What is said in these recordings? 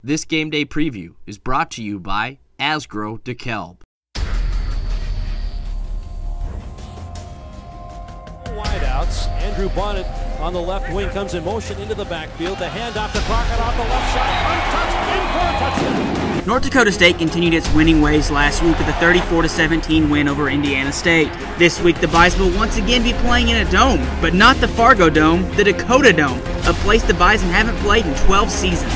This game day preview is brought to you by Asgrow DeKalb. Wideouts. Andrew Bonnet on the left wing comes in motion into the backfield. The handoff to Crockett off the left side. Untouched, in for a touchdown. North Dakota State continued its winning ways last week with a 34-17 win over Indiana State. This week, the Bison will once again be playing in a dome, but not the Fargo Dome, the Dakotadome, a place the Bison haven't played in 12 seasons.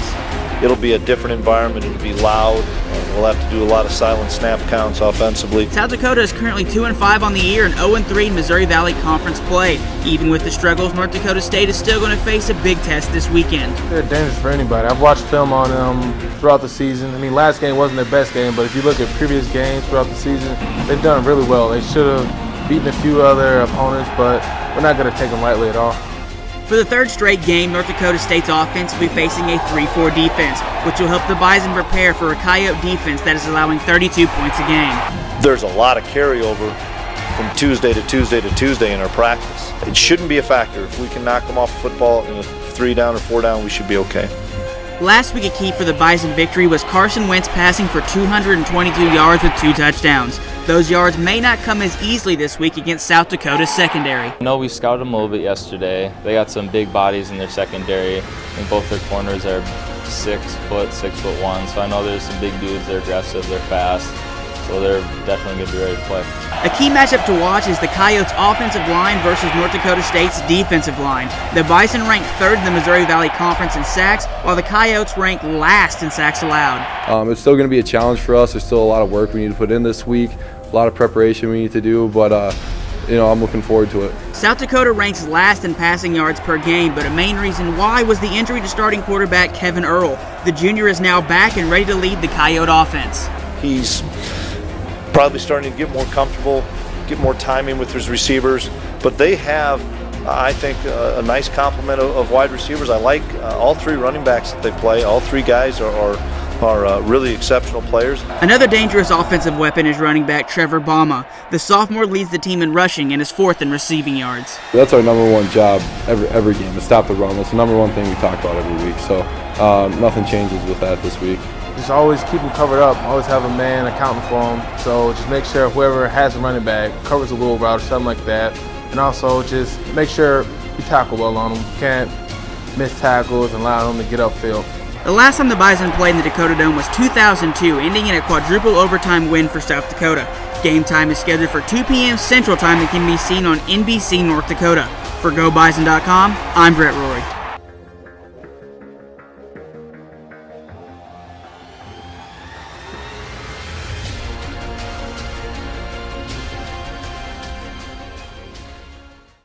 It'll be a different environment. It'll be loud. We'll have to do a lot of silent snap counts offensively. South Dakota is currently 2-5 on the year and 0-3 in Missouri Valley Conference play. Even with the struggles, North Dakota State is still going to face a big test this weekend. They're dangerous for anybody. I've watched film on them throughout the season. I mean, last game wasn't their best game, but if you look at previous games throughout the season, they've done really well. They should have beaten a few other opponents, but we're not going to take them lightly at all. For the third straight game, North Dakota State's offense will be facing a 3-4 defense, which will help the Bison prepare for a Coyote defense that is allowing 32 points a game. There's a lot of carryover from Tuesday to Tuesday to Tuesday in our practice. It shouldn't be a factor. If we can knock them off the football in a 3-down or 4-down, we should be okay. Last week, a key for the Bison victory was Carson Wentz passing for 222 yards with 2 touchdowns. Those yards may not come as easily this week against South Dakota's secondary. I know we scouted them a little bit yesterday. They got some big bodies in their secondary. I think both their corners are 6 foot, 6'1", so I know there's some big dudes. They're aggressive, they're fast, so they're definitely going to be ready to play. A key matchup to watch is the Coyotes' offensive line versus North Dakota State's defensive line. The Bison rank 3rd in the Missouri Valley Conference in sacks, while the Coyotes rank last in sacks allowed. It's still going to be a challenge for us. There's still a lot of work we need to put in this week, a lot of preparation we need to do, but I'm looking forward to it. South Dakota ranks last in passing yards per game, but a main reason why was the injury to starting quarterback Kevin Earl. The junior is now back and ready to lead the Coyote offense. He's probably starting to get more comfortable, get more timing with his receivers, but they have, I think, a nice complement of wide receivers. I like all 3 running backs that they play. All 3 guys are really exceptional players. Another dangerous offensive weapon is running back Trevor Bama. The sophomore leads the team in rushing and is 4th in receiving yards. That's our number 1 job every game, to stop the run. That's the number 1 thing we talk about every week, so nothing changes with that this week. Just always keep them covered up, always have a man accounting for them. So just make sure whoever has a running back covers a little route or something like that. And also just make sure you tackle well on them. You can't miss tackles and allow them to get upfield. The last time the Bison played in the Dakotadome was 2002, ending in a quadruple overtime win for South Dakota. Game time is scheduled for 2 p.m. Central Time and can be seen on NBC North Dakota. For GoBison.com, I'm Brett Roy.